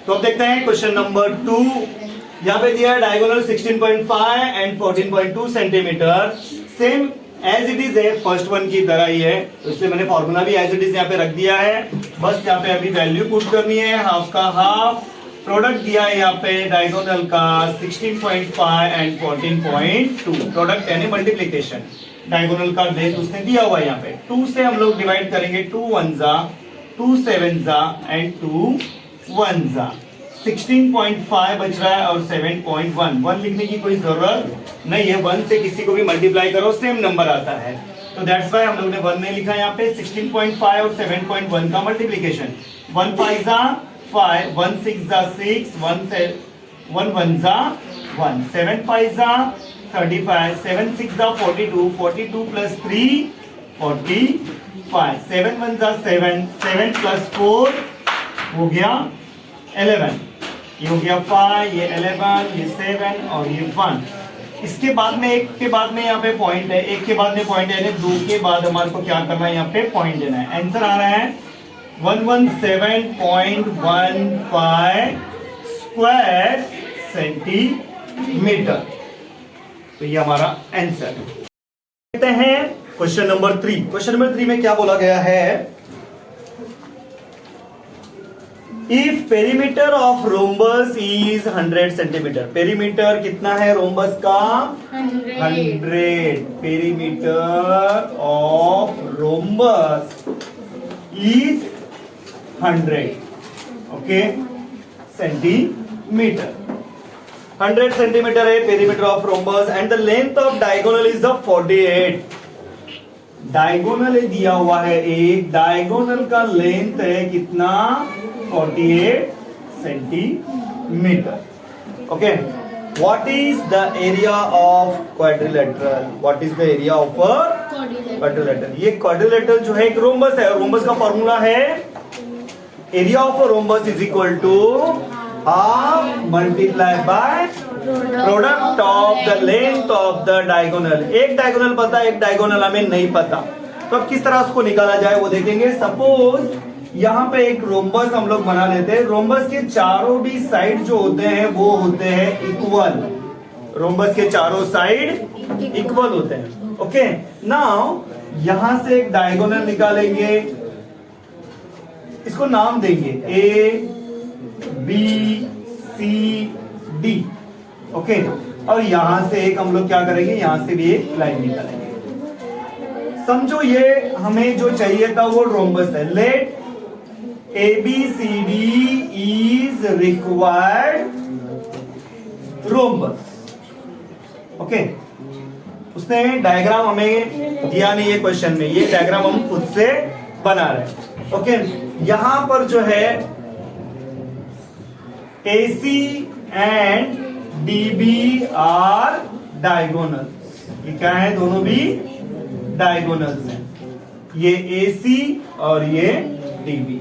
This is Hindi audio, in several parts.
तो अब देखते हैं क्वेश्चन नंबर 2। यहाँ पे दिया है diagonal 16.5 and 14.2 centimetre, same as it is है, फर्स्ट वन की तरह ही है, तो इसलिए मैंने फॉर्मूला भी एज इट इज यहाँ पे रख दिया है। बस यहाँ पे अभी वैल्यू पुट करनी है, हाफ का हाफ, प्रोडक्ट दिया है यहाँ पे डायगोनल का 16.5 एंड 14.2, प्रोडक्ट यानी मल्टीप्लीकेशन, डायगोनल का लेंथ उसने दिया हुआ है यहाँ पे। 2 से हम लोग डिवाइड करेंगे, 2 1 जा, 2 7 जा एंड 2 1 जा, 16.5 बच रहा है और 7.1, 1 लिखने की कोई जरूरत नहीं है, 1 से किसी को भी मल्टीप्लाई करो सेम नंबर आता है, तो दैट्स व्हाई हम लोग ने 1 में लिखा है यहाँ पे 16.5 और 7.1 का मल्टीप्लीकेशन। 1 5 जा 5, 1 6 जा 6, 1 1 जा 1, 7 5 जा 35, 7 6 जा 42, 42 प्लस 3 45, 7 1 जा 7, 7 प्लस 4 हो गया 11, ये हो गया 5, ये 11, ये 7 और ये 1। इसके बाद में एक के बाद में यहाँ पे पॉइंट है, एक के बाद में पॉइंट है, दो के बाद हमारे को क्या करना है, यहाँ पे पॉइंट देना है। आंसर आ रहा है 117.15 स्क्वायर सेंटीमीटर, तो ये हमारा आंसर। देखते हैं क्वेश्चन नंबर 3। क्वेश्चन नंबर 3 में क्या बोला गया है, if perimeter of rhombus is 100 centimetre, perimeter कितना है रोम्बस का 100, perimeter of rhombus is 100 okay centimetre, 100 centimetre है perimeter of rhombus and the length of diagonal is 48, diagonal दिया हुआ है एक, डायगोनल का लेंथ है कितना 48 centimetre. Okay, what is the area of quadrilateral, what is the area of quadrilateral, ये क्वाड्रिलेटरल जो है एक रोम्बस है, रोम्बस का फॉर्मूला है area of a rhombus is equal to half multiply by product of the length of the diagonal. एक डायगोनल पता, एक डायगोनल हमें नहीं पता, तो अब किस तरह उसको निकाला जाए वो देखेंगे। सपोज यहाँ पे एक रोम्बस हम लोग बना लेते हैं, रोम्बस के चारों भी साइड जो होते हैं वो होते हैं इक्वल, रोम्बस के चारों साइड इक्वल होते हैं। ओके, नाउ यहां से एक डायगोनल निकालेंगे, इसको नाम देंगे A B C D। Okay, और यहां से एक हम लोग क्या करेंगे, यहां से भी एक लाइन निकालेंगे। समझो ये हमें जो चाहिए था वो रोम्बस है, let ABCD is required rhombus। Okay, उसने डायग्राम हमें दिया नहीं है क्वेश्चन में, ये डायग्राम हम खुद से बना रहे हैं। ओके, यहां पर जो है AC and DB are diagonal, ये क्या है, दोनों भी डायगोनल्स हैं, ये AC और ये DB।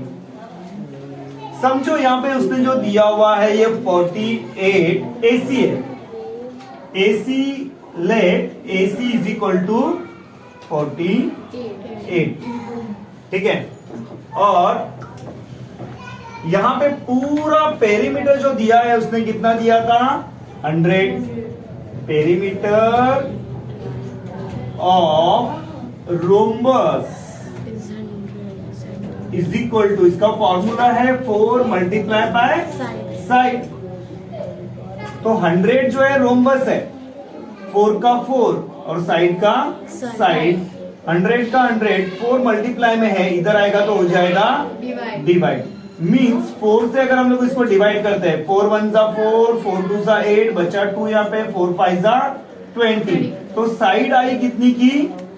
समझो यहां पे उसने जो दिया हुआ है ये 48 AC है, AC let AC is equal to 48, ठीक है, और यहां पे पूरा पेरीमीटर जो दिया है उसने कितना दिया था 100, perimeter of rhombus is equal to, इसका फॉर्मूला है 4 मल्टीप्लाई बाय साइड, तो 100 जो है रोम्बस है, 4 का 4 और साइड का साइड, 100 का 100, 4 मल्टीप्लाई में है, इधर आएगा तो हो जाएगा डिवाइड, मींस 4 से अगर हम लोग इसको डिवाइड करते हैं, 4 1 जा 4, 4 2 जा 8, बचा 2 यहाँ पे, 4 5 जा 20, तो साइड आई कितनी की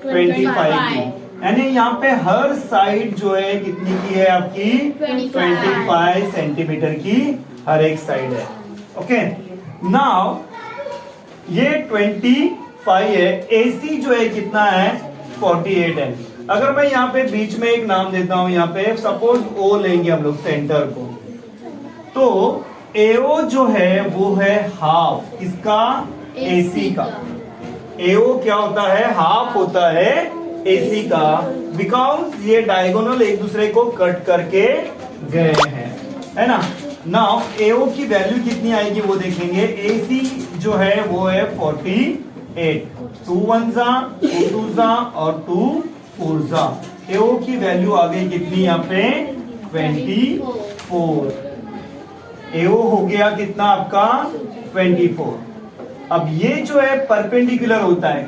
25 की, यानी यहाँ पे हर साइड जो है कितनी की है आपकी 25 सेंटीमीटर की हर एक साइड है। ओके, नाउ ये 25 है, AC जो है कितना है 48 है। अगर मैं यहाँ पे बीच में एक नाम देता हूं, यहाँ पे सपोज O लेंगे हम लोग सेंटर को, तो AO जो है वो है हाफ किसका, AC का। AO क्या होता है, हाफ होता है AC का, बिकॉज ये डायगोनल एक दूसरे को कट करके गए हैं, है ना। नाउ AO की वैल्यू कितनी आएगी वो देखेंगे। AC जो है वो है 48, 2 1 जा 2 2 जा और 2 4 जा। AO की वैल्यू आ गई कितनी यहाँ पे 24। AO हो गया कितना आपका 24। अब ये जो है परपेंडिकुलर होता है,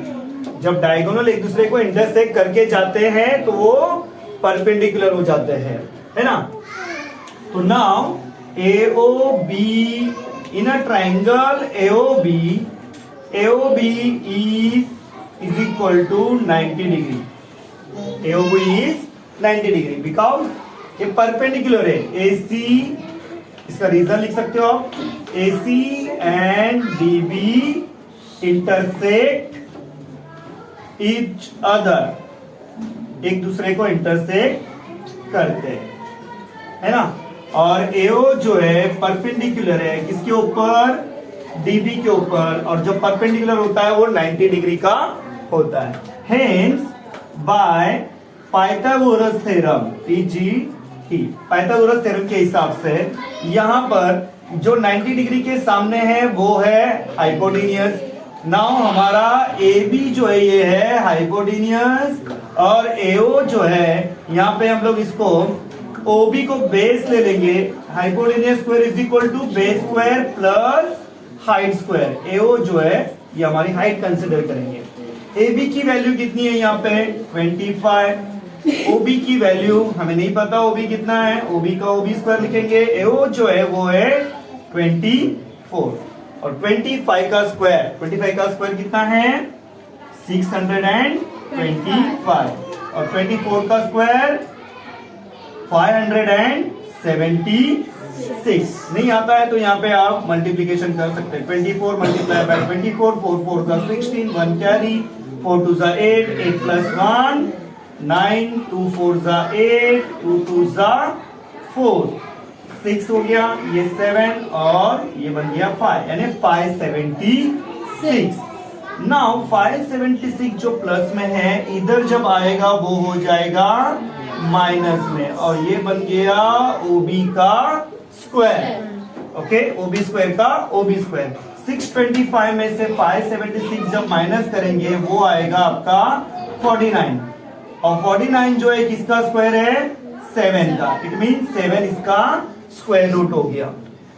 जब डायगोनल एक दूसरे को इंटरसेक्ट करके जाते हैं तो वो परपेंडिकुलर हो जाते हैं, है ना। तो now AOB in a triangle AOB is equal to 90 degree. AOB is 90 degree because ये परपेंडिकुलर है। AC, इसका रीजन लिख सकते हो आप, AC and DB intersect each other, एक दूसरे को इंटरसेक्ट करते हैं, है ना। और AO जो है परपेंडिकुलर है किसके ऊपर, DB के ऊपर, और जो परपेंडिकुलर होता है वो 90 डिग्री का होता है। Hence bye Pythagoras theorem PGT, Pythagoras theorem के हिसाब से यहां पर जो 90 डिग्री के सामने है वो है हाइपोटेन्यूस। नाउ हमारा AB जो है ये है हाइपोटेन्यूस, और AO जो है यहाँ पे हम लोग इसको OB को बेस ले लेंगे। Hypotenuse square is equal to base square plus height square. AO जो है ये हमारी हाइट कंसिडर करेंगे। AB की वैल्यू कितनी है यहाँ पे 25। OB की वैल्यू हमें नहीं पता OB कितना है, OB का OB स्क्वायर लिखेंगे। AO जो है वो है 24, और 25 का स्क्वायर कितना है 625, और 24 का स्क्वायर 576। नहीं आता है तो यहाँ पे आप मल्टीप्लीकेशन कर सकते हैं। 24 मल्टीप्लाई बाय 24, 4 4 का 16, 1 कैरी, 4 2 जा 8, 8 प्लस 1 9, 2 4 जा 8, 2 2 जा 4, 6 हो गया, ये 7 और ये बन गया 5, यानी 576। नाउ 576 जो प्लस में है इधर जब आएगा वो हो जाएगा माइनस में, और ये बन गया OB का स्क्वायर। ओके, OB स्क्वायर का OB स्क्वायर। 625 में से 576 जब माइनस करेंगे वो आएगा आपका 49, और 49 जो है किसका स्क्वायर है 7 का। इट मीन 7 इसका स्क्वायर रूट हो गया,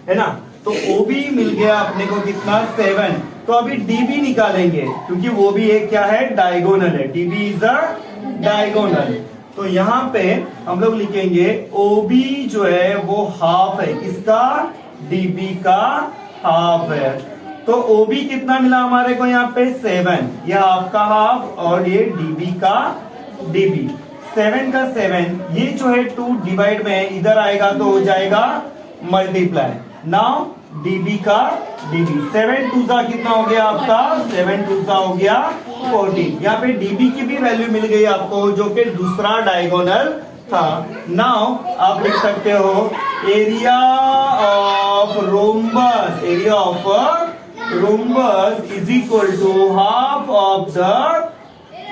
है ना। तो OB मिल गया अपने को कितना 7। तो अभी DB निकालेंगे क्योंकि वो भी एक क्या है डायगोनल है। DB is a diagonal. तो यहाँ पे हम लोग लिखेंगे OB जो है वो हाफ है किसका DB का हाफ है। तो OB कितना मिला हमारे को यहाँ पे 7, ये हाफ का हाफ और ये DB का DB। 7 का 7, ये जो है 2 डिवाइड में इधर आएगा तो हो जाएगा मल्टीप्लाई। नाउ DB का DB 7 2 जा कितना हो गया आपका 7 2 जा हो गया 14। यहाँ पे DB की भी वैल्यू मिल गई आपको जो कि दूसरा डायगोनल था। नाउ आप लिख सकते हो area of rhombus is equal to half of the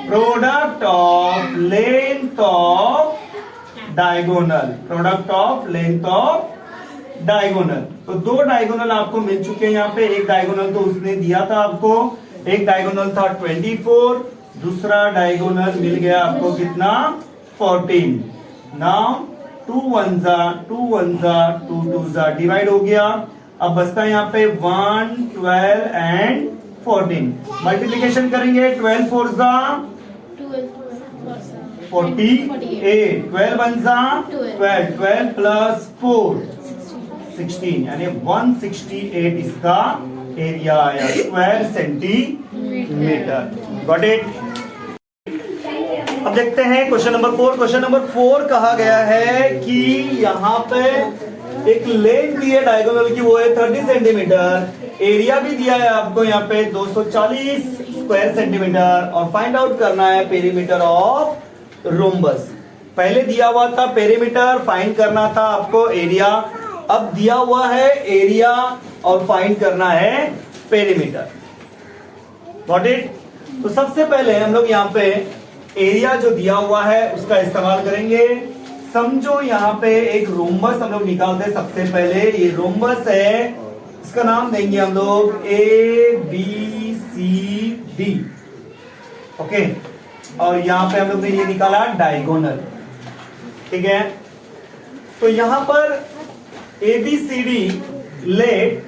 product of length of diagonal, diagonal. तो 2 डायगोनल आपको मिल चुके हैं यहाँ पे। एक डायगोनल तो उसने दिया था आपको, एक डायगोनल था 24, दूसरा डायगोनल मिल गया आपको कितना 14। नाउ 2 1 जा 2 1 जा 2 2 जा डिवाइड हो गया। अब बचता है यहाँ पे 1 12 एंड 14। मल्टीप्लीकेशन करेंगे 12 4 जा 48, 12 1 जा 12, 12 प्लस 4 16, यानी 168 इसका एरिया आया स्क्वायर सेंटीमीटर। Got it. अब देखते हैं क्वेश्चन नंबर 4। क्वेश्चन नंबर 4 कहा गया है कि यहाँ पे एक लेंथ दी है डायगोनल की, वो है 30 सेंटीमीटर। एरिया भी दिया है आपको यहाँ पे 240 स्क्वायर सेंटीमीटर, और फाइंड आउट करना है पेरीमीटर ऑफ रोम्बस। पहले दिया हुआ था पेरीमीटर, फाइंड करना था आपको एरिया। अब दिया हुआ है एरिया और फाइंड करना है पेरीमीटर। Got it. तो सबसे पहले हम लोग यहाँ पे एरिया जो दिया हुआ है उसका इस्तेमाल करेंगे। समझो यहाँ पे एक रोम्बस हम लोग निकालते हैं सबसे पहले। ये रोम्बस है, इसका नाम देंगे हम लोग ABCD। ओके, और यहाँ पे हम लोग ने ये निकाला डायगोनल। ठीक है, तो यहां पर ABCD, let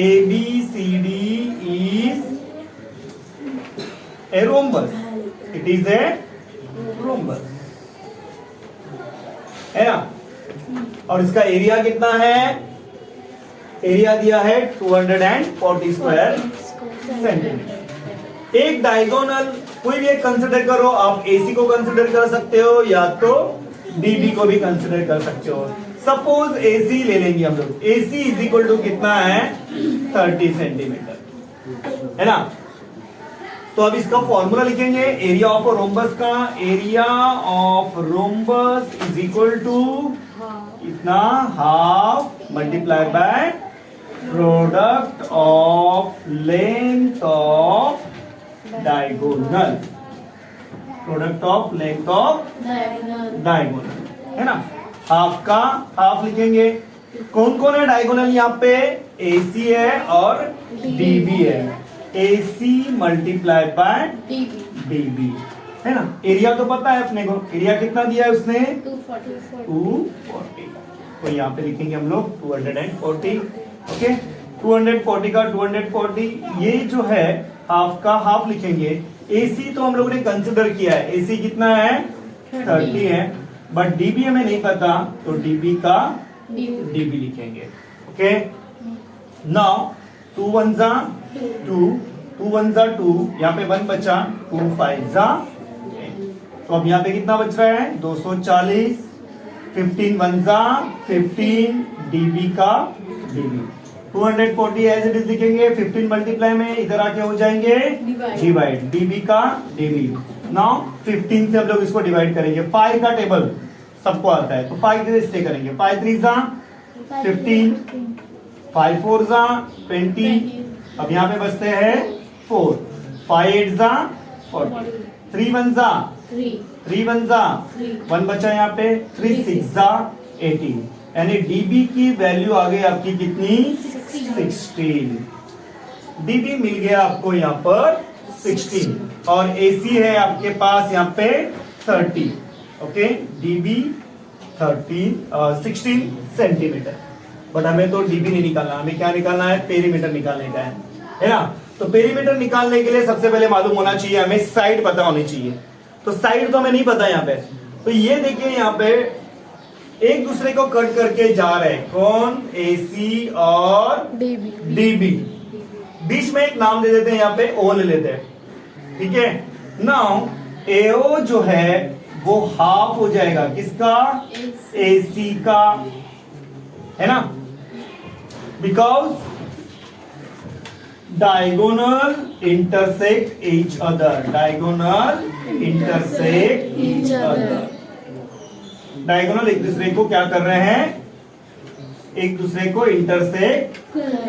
ABCD is a rhombus, it is a rhombus, है ना। और इसका एरिया कितना है? एरिया दिया है 240 स्क्वायर सेंटीमीटर। एक डायगोनल कोई भी एक कंसिडर करो, आप AC को कंसिडर कर सकते हो या तो DB को भी कंसिडर कर सकते हो। सपोज AC ले लेंगे हम लोग। AC इज इक्वल टू कितना है? 30 सेंटीमीटर, है ना। तो अब इसका फॉर्मूला लिखेंगे एरिया ऑफ रोम्बस का। Area of rhombus is equal to इतना, half multiply by product of length of diagonal, product of length of diagonal, है ना। हाफ का हाफ लिखेंगे। कौन कौन है डायगोनल यहाँ पे? AC है और DB है। AC मल्टीप्लाई बाय DB, है ना। एरिया तो पता है अपने को, एरिया कितना दिया है उसने? 240। तो यहाँ पे लिखेंगे हम लोग 240। ओके, 240 का 240, ये जो है हाफ का हाफ लिखेंगे। AC तो हम लोगों ने कंसिडर किया है, AC कितना है? 30 है, बट DB हमें नहीं पता, तो DB का DB लिखेंगे। ओके, नाउ 2 1 जा 2, 2 1 जा 2, यहाँ पे 1 बचा, 2 5 जा 8। तो अब यहाँ पे कितना बच रहा है? 240। 15 1 जा 15, DB का DB। 240 एज इट इज लिखेंगे। 15 मल्टीप्लाई में इधर आके हो जाएंगे डिवाइड, DB का DB। नाउ 15 से हम लोग इसको डिवाइड करेंगे। 5 का टेबल सबको आता है, तो 5 से करेंगे। 5 3 जा 15, 5 4 जा 20। अब यहाँ पे बचते हैं 4, 5 8 जा 40, 3 1 जा 3 1 जा 1 बचा यहाँ पे, 3 6 जा 18। यानी DB की वैल्यू आ गई आपकी कितनी? 16। DB मिल गया आपको यहाँ पर 16, और AC है आपके पास यहाँ पे 30। Okay, DB 16 centimetre. बट हमें तो DB नहीं निकालना, हमें क्या निकालना है? पेरीमीटर निकालने का है ना। तो पेरीमीटर निकालने के लिए सबसे पहले मालूम होना चाहिए हमें, साइड पता होनी चाहिए। तो साइड तो हमें नहीं पता यहाँ पे। तो ये देखिए यहाँ पे एक दूसरे को कट करके जा रहे हैं। कौन? AC और DB। बीच में एक नाम दे देते हैं, यहाँ पे O ले लेते हैं। ठीक है, नाउ AO जो है वो हाफ हो जाएगा किसका? AC का, है ना। Because diagonal intersect each other, diagonal intersect each other. Diagonal एक दूसरे को क्या कर रहे हैं? एक दूसरे को इंटरसेक्ट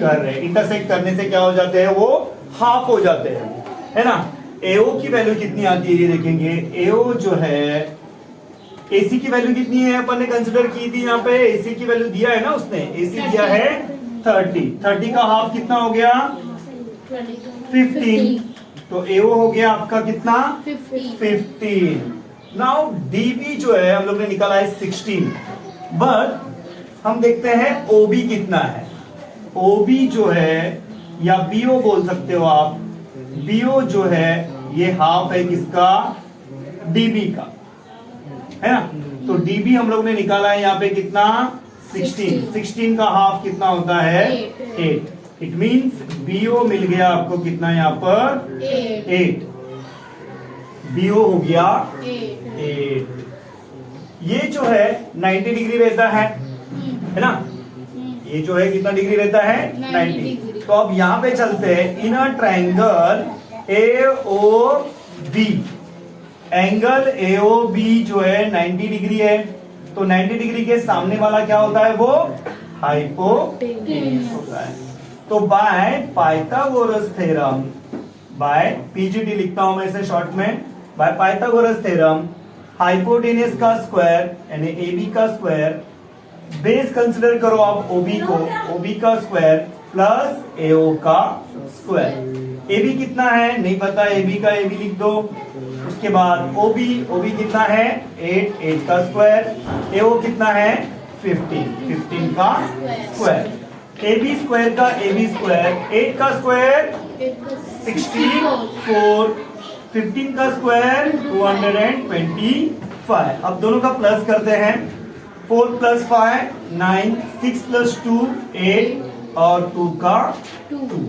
कर रहे हैं। इंटरसेक्ट करने से क्या हो जाते हैं? वो हाफ हो जाते हैं, है ना। AO की वैल्यू कितनी आती है ये देखेंगे। AO जो है, AC की वैल्यू कितनी है अपन ने कंसिडर की थी यहाँ पे? AC की वैल्यू दिया है ना उसने, AC दिया है 30। 30 का हाफ कितना हो गया? 15। तो AO हो गया आपका कितना? 15। नाउ DB जो है हम लोग ने निकाला है 16, बट हम देखते हैं OB कितना है। OB जो है, या BO बोल सकते हो आप, BO जो है ये हाफ है किसका? DB का, है ना। तो DB हम लोग ने निकाला है यहाँ पे कितना? 16। 16 का हाफ कितना होता है? 8। इट मींस BO मिल गया आपको कितना यहाँ पर? 8। BO हो गया 8। ये जो है 90 डिग्री रहता है ना। ये जो है कितना डिग्री रहता है? 90। तो अब यहाँ पे चलते हैं। In a triangle AOB, angle AOB जो है 90 डिग्री है। तो 90 डिग्री के सामने वाला क्या होता है? वो हाइपोटेन्यूज होता है। तो by Pythagoras theorem, by PGT लिखता हूं मैं इसे शॉर्ट में, बाय पाइथागोरस थ्योरम, हाइपोटेनस का स्क्वायर यानी AB का स्क्वायर, बेस कंसिडर करो आप OB को, OB का स्क्वायर प्लस AO का स्क्वायर। AB कितना है नहीं पता, AB का AB लिख दो। उसके बाद OB कितना है 8 का स्क्वायर, AO कितना है 15 का स्क्वायर। AB स्क्वायर का AB स्क्वायर, 8 का स्क्वायर 64, 15 का स्क्वायर 225। अब दोनों का प्लस करते हैं, 4 + 5 9, 6 + 2 8 और 2 का 2।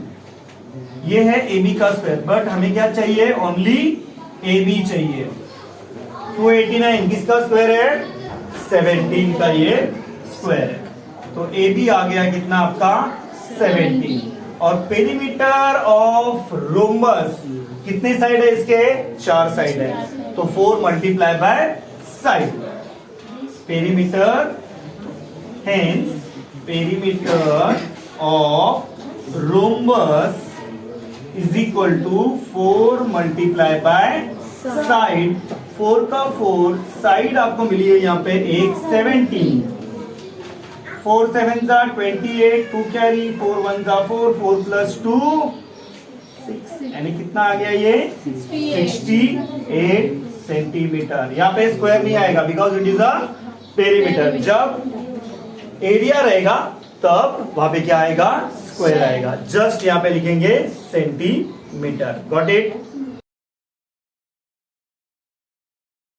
ये है AB का स्क्वायर, बट हमें क्या चाहिए, ओनली AB चाहिए। 289 किसका स्क्वायर है 17 का ये स्क्वायर है। तो AB आ गया कितना आपका 17। और पेरीमीटर ऑफ रोम्बस कितने साइड है इसके 4 साइड है, तो 4 × side. Perimeter, hence perimeter of rhombus is equal to 4 × side. 4 का 4 साइड आपको मिली है यहाँ पे एक 17, 4 7 28, 2 कैरी, 4 1 4, 4 + 2 6, यानी कितना आ गया ये 68 सेंटीमीटर। यहाँ पे स्क्वायर नहीं आएगा because it is a perimeter. जब एरिया रहेगा तब वहां पे क्या आएगा स्क्वायर आएगा। जस्ट यहाँ पे लिखेंगे सेंटीमीटर। Got it.